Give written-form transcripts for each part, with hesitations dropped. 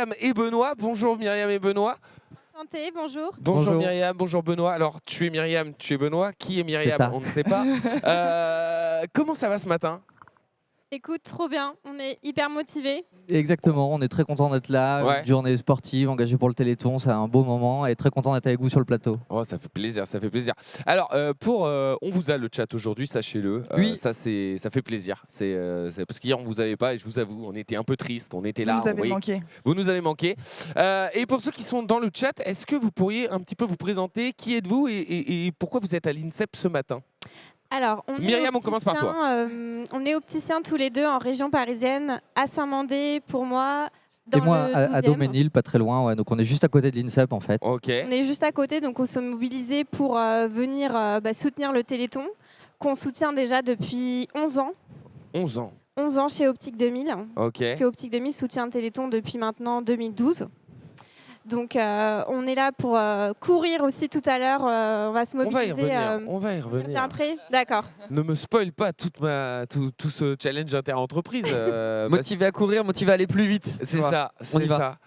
Myriam et Benoît. Bonjour Myriam et Benoît. Santé, bonjour. Bonjour Myriam, bonjour Benoît. Alors tu es Myriam, tu es Benoît. Qui est Myriam? On ne sait pas. Comment ça va ce matin? Écoute, trop bien, on est hyper motivés. Exactement, on est très content d'être là, Ouais. une journée sportive, engagée pour le Téléthon, c'est un beau moment et très content d'être avec vous sur le plateau. Oh, ça fait plaisir, ça fait plaisir. Alors, on vous a le chat aujourd'hui, sachez-le. Oui. Ça fait plaisir. C'est parce qu'hier on vous avait pas et je vous avoue, on était un peu triste, on était là. Vous nous avez manqué. Vous nous avez manqué. Et pour ceux qui sont dans le chat, est-ce que vous pourriez un petit peu vous présenter? Qui êtes-vous et pourquoi vous êtes à l'INSEP ce matin? Alors, Myriam, on commence par toi. On est opticiens tous les deux en région parisienne, à Saint-Mandé pour moi. Et moi le à 12e. Daumesnil, pas très loin, ouais, donc on est juste à côté de l'INSEP en fait. Ok. On est juste à côté, donc on s'est mobilisés pour venir soutenir le Téléthon, qu'on soutient déjà depuis 11 ans. 11 ans. 11 ans chez Optique 2000. Ok. Parce que Optique 2000 soutient le Téléthon depuis maintenant 2012. Donc on est là pour courir aussi tout à l'heure. On va se On va y mobiliser. revenir. On va y T'es revenir. prêt? D'accord. Ne me spoil pas tout ce challenge inter-entreprise. Motivé à courir, motivé à aller plus vite. C'est ça, c'est ça.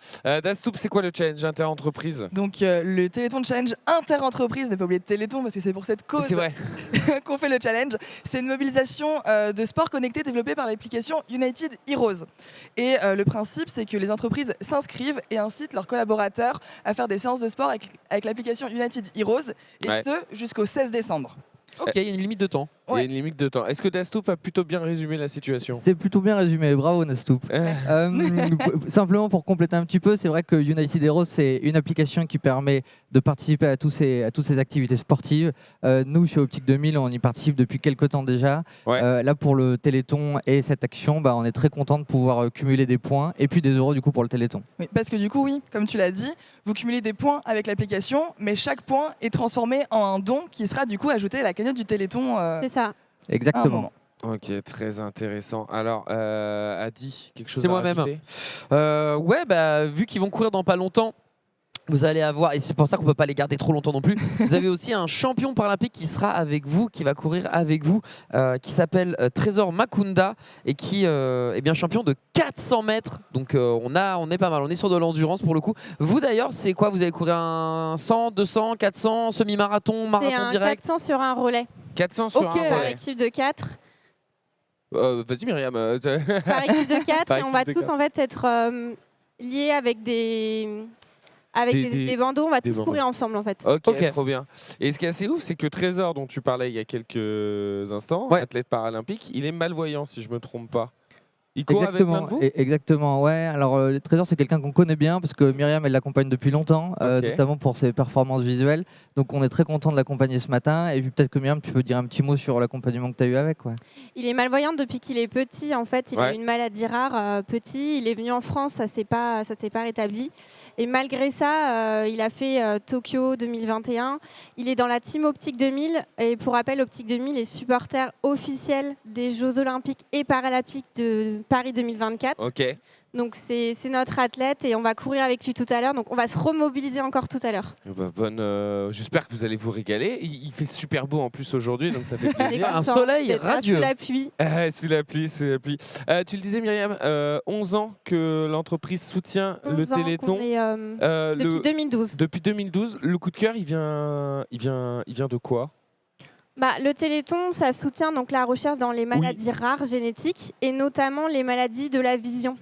Dastoup, c'est quoi le challenge inter-entreprise? Donc le Téléthon Challenge inter-entreprise, n'est pas oublier de Téléthon parce que c'est pour cette cause C'est vrai. qu'on fait le challenge. C'est une mobilisation de sport connecté développée par l'application United Heroes. Et le principe, c'est que les entreprises s'inscrivent et incitent leurs collaborateurs à faire des séances de sport avec l'application United Heroes, et ce jusqu'au 16 décembre. Ok, il y a une limite de temps. Il y a une limite de temps. Est-ce que Dastoup a plutôt bien résumé la situation? C'est plutôt bien résumé, bravo Nastoup. Simplement pour compléter un petit peu, c'est vrai que United Heroes, c'est une application qui permet de participer à toutes ces activités sportives. Nous, chez Optique 2000, on y participe depuis quelques temps déjà. Là, pour le Téléthon et cette action, on est très content de pouvoir cumuler des points et puis des euros du coup pour le Téléthon. Oui, parce que du coup, oui, comme tu l'as dit, vous cumulez des points avec l'application, mais chaque point est transformé en un don qui sera du coup ajouté à la cagnotte du Téléthon. C'est ça. Exactement. Ok, très intéressant. Alors, Adi, quelque chose C'est à moi-même. rajouter? Vu qu'ils vont courir dans pas longtemps, vous allez avoir, et c'est pour ça qu'on peut pas les garder trop longtemps non plus, vous avez aussi un champion paralympique qui sera avec vous, qui va courir avec vous, qui s'appelle Trésor Makunda et qui est bien champion de 400 mètres. Donc on est pas mal, on est sur de l'endurance pour le coup. Vous d'ailleurs, c'est quoi? Vous allez courir un 100, 200, 400, semi-marathon, C'est marathon un direct? 400 sur un relais. 400 sur un Par relais. équipe de 4. Vas-y Myriam. Par équipe de 4 Par et on va équipe de tous en fait être liés avec des bandeaux. On va tous courir ensemble en fait. Ok, trop bien. Et ce qui est assez ouf, c'est que Trésor, dont tu parlais il y a quelques instants, athlète paralympique, il est malvoyant si je me trompe pas. Il court avec l'un de vous? Exactement, ouais. Alors, Trésor, c'est quelqu'un qu'on connaît bien parce que Myriam, elle l'accompagne depuis longtemps, notamment pour ses performances visuelles. Donc, on est très content de l'accompagner ce matin. Et puis, peut-être que Myriam, tu peux dire un petit mot sur l'accompagnement que tu as eu avec. Il est malvoyant depuis qu'il est petit. En fait, il a une maladie rare petit. Il est venu en France, ça s'est pas rétabli. Et malgré ça, il a fait Tokyo 2021. Il est dans la team Optique 2000. Et pour rappel, Optique 2000 est supporter officiel des Jeux Olympiques et Paralympiques de Paris 2024. Ok. Donc c'est notre athlète et on va courir avec lui tout à l'heure. Donc on va se remobiliser encore tout à l'heure. J'espère que vous allez vous régaler. Il fait super beau en plus aujourd'hui, donc ça fait plaisir. Un soleil radieux. Sous la pluie. Sous la pluie, sous la pluie. Tu le disais Myriam, 11 ans que l'entreprise soutient le Téléthon. Depuis 2012. Depuis 2012, le coup de cœur, il vient de quoi? Le Téléthon, ça soutient donc la recherche dans les maladies rares génétiques et notamment les maladies de la vision.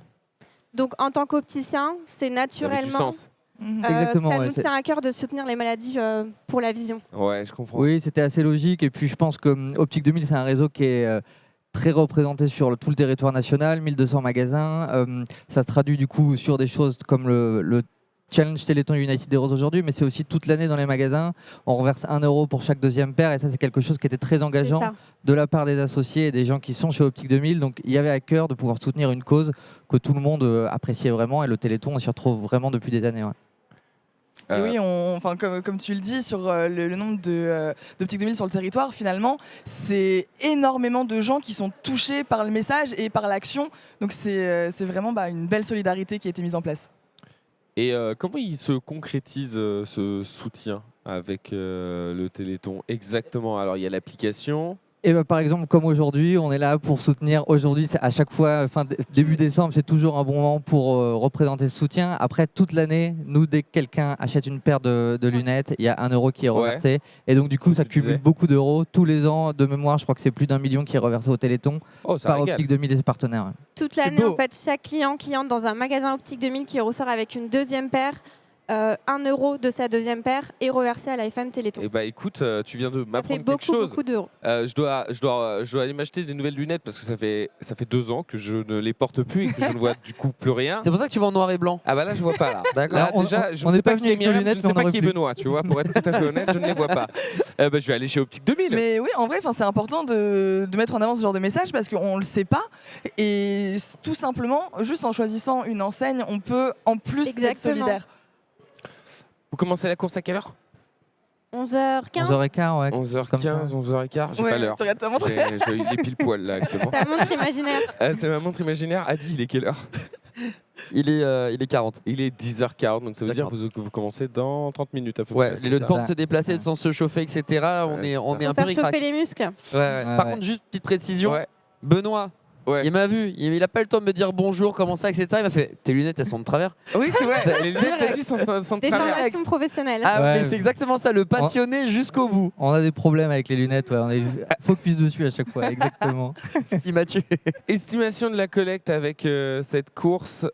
Donc en tant qu'opticien, c'est naturellement... Ça nous tient à cœur de soutenir les maladies pour la vision. Ouais, je comprends. Oui, c'était assez logique. Et puis je pense que Optique 2000, c'est un réseau qui est très représenté sur tout le territoire national, 1200 magasins. Ça se traduit du coup sur des choses comme le Challenge Téléthon United Heroes aujourd'hui, mais c'est aussi toute l'année dans les magasins. On reverse 1 euro pour chaque deuxième paire et ça, c'est quelque chose qui était très engageant de la part des associés et des gens qui sont chez Optique 2000. Donc il y avait à cœur de pouvoir soutenir une cause que tout le monde appréciait vraiment et le Téléthon, on s'y retrouve vraiment depuis des années. Et oui, comme tu le dis, sur le nombre d'Optique 2000 sur le territoire, finalement, c'est énormément de gens qui sont touchés par le message et par l'action. Donc c'est vraiment une belle solidarité qui a été mise en place. Et comment il se concrétise ce soutien avec le Téléthon exactement? Alors il y a l'application, Et par exemple, comme aujourd'hui, on est là pour soutenir. Aujourd'hui, à chaque fois, début décembre, c'est toujours un bon moment pour représenter ce soutien. Après, toute l'année, nous, dès que quelqu'un achète une paire de lunettes, il y a 1 euro qui est reversé. Et donc, du coup, ça cumule beaucoup d'euros. Tous les ans, de mémoire, je crois que c'est plus d'1 million qui est reversé au Téléthon par Optique 2000 et ses partenaires. Toute l'année, en fait, chaque client qui entre dans un magasin Optique 2000 qui ressort avec une deuxième paire, 1 euro de sa deuxième paire est reversé à la FM Téléthon. Et bah écoute, tu viens de m'apprendre quelque beaucoup, chose. beaucoup d'euros. Je dois aller m'acheter des nouvelles lunettes parce que ça fait 2 ans que je ne les porte plus et que je ne vois du coup plus rien. C'est pour ça que tu vas en noir et blanc. Ah bah là je vois pas là. D'accord. Là, déjà, je ne sais pas qui est Myriam, je ne sais pas qui est Benoît, tu vois, pour être tout à fait honnête, je ne les vois pas. Je vais aller chez Optique 2000. Mais oui, en vrai, c'est important de mettre en avant ce genre de message parce qu'on ne le sait pas. Et tout simplement, juste en choisissant une enseigne, on peut en plus être solidaire. Vous commencez la course à quelle heure? 11h15. 11h15, ouais. 11h15, 11h15, j'ai pas l'heure. Tu regardes ta montre. Il est pile poil là actuellement. Ta montre imaginaire. C'est ma montre imaginaire. Adi, il est quelle heure? Il est 40. Il est 10h40, donc ça veut dire que vous commencez dans 30 minutes à peu près. Le temps de se déplacer, de se chauffer, etc. On est un peu ric-rac. Faire chauffer les muscles. Par contre, juste petite précision. Benoît, il m'a vu, il a pas eu le temps de me dire bonjour, comment ça, etc. Il m'a fait tes lunettes, elles sont de travers. Oui, c'est vrai. Les lunettes, t'as dit, sont de travers. Des formations professionnelles. Ah, mais c'est exactement ça, le passionné jusqu'au bout. On a des problèmes avec les lunettes, on est focus dessus à chaque fois, exactement. Il m'a tué. Estimation de la collecte avec cette course,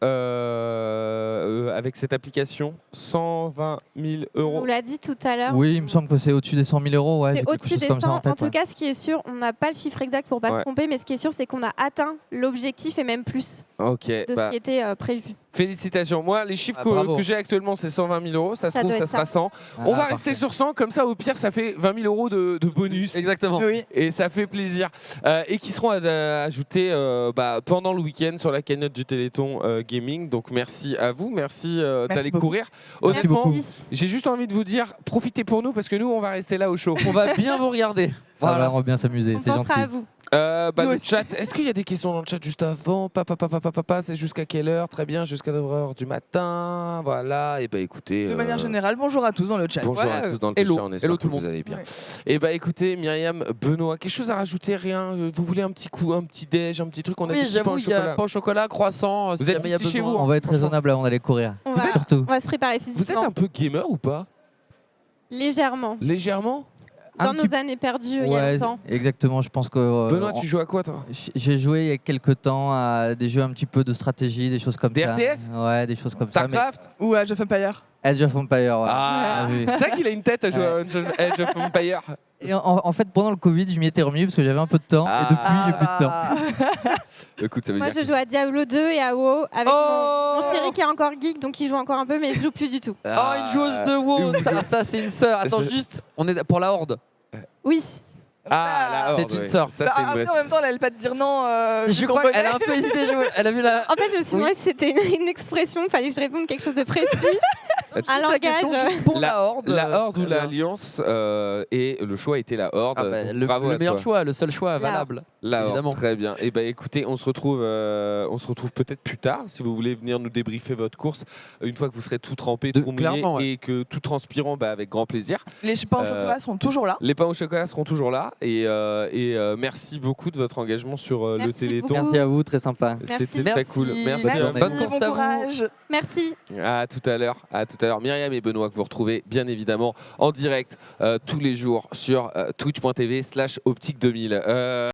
avec cette application, 120 000 euros. On l'a dit tout à l'heure. Oui, il me semble que c'est au-dessus des 100 000 euros. Ouais, c'est au-dessus des 100. En tout cas, ce qui est sûr, on n'a pas le chiffre exact pour pas se tromper, mais ce qui est sûr, c'est qu'on a atteint l'objectif et même plus de ce qui était prévu. Félicitations. Moi, les chiffres que j'ai actuellement, c'est 120 000 euros. Ça se trouve, ça sera 100. On va rester sur 100. Comme ça, au pire, ça fait 20 000 euros de bonus. Exactement. Oui. Et ça fait plaisir. Et qui seront ajoutés pendant le week-end sur la cagnotte du Téléthon Gaming. Donc, merci à vous. Merci d'aller courir. Honnêtement, j'ai juste envie de vous dire, profitez pour nous parce que nous, on va rester là au show. On va bien vous regarder. Voilà, on va bien s'amuser. C'est gentil. À vous. Le chat, est-ce qu'il y a des questions dans le chat juste avant? C'est jusqu'à quelle heure? Très bien, jusqu'à 9h du matin. Voilà, et écoutez. De manière générale, bonjour à tous dans le chat. Bonjour à tous dans le chat, on espère que vous allez bien. Et écoutez, Myriam, Benoît, quelque chose à rajouter? Rien? Vous voulez un petit coup, un petit déj, un petit truc? On a oui, j'avoue, il y a pain au chocolat, croissant. Vous êtes ici chez vous? On va être raisonnable avant d'aller courir. On va se préparer physiquement. Vous êtes un peu gamer ou pas? Légèrement. Légèrement? Dans nos années perdues, il y a longtemps. Exactement, je pense que... Benoît, tu joues à quoi, toi? J'ai joué il y a quelques temps à des jeux un petit peu de stratégie, des choses comme ça. Des RTS? Ouais, des choses comme Starcraft? ça. Ou Age of Empires? Age of Empires, ouais. Ah, c'est vrai qu'il a une tête à jouer à Age of Empires. Et en fait, pendant le Covid, je m'y étais remis parce que j'avais un peu de temps. Et depuis, j'ai plus de temps. Écoute, ça veut Moi, dire je joue à Diablo 2 et à WoW avec mon chéri qui est encore geek, donc il joue encore un peu, mais je joue plus du tout. Oh, une joueuse de WoW. Ça, c'est une sœur. Attends, juste, on est pour la Horde. Oui. Ah, c'est une sœur. Après, en même temps, elle n'allait pas te dire non. Je crois qu'elle a un peu hésité. Elle a vu la. En fait, je me suis demandé si c'était une expression, il fallait que je réponde quelque chose de précis. Un langage. Pour la Horde. La Horde ou l'Alliance, et le choix était la Horde. Le meilleur choix, le seul choix valable. La Horde, évidemment. très bien. Et écoutez, on se retrouve peut-être plus tard si vous voulez venir nous débriefer votre course une fois que vous serez tout trempé, tout mouillé et que tout transpirant, avec grand plaisir. Les pains au chocolat seront toujours là. Les pains au chocolat seront toujours là. Et merci beaucoup de votre engagement sur le Téléthon. Merci à vous, très sympa. C'était très cool. Merci. Bonne course à vous. Merci. À tout à l'heure. Myriam et Benoît que vous retrouvez bien évidemment en direct tous les jours sur twitch.tv/optique2000.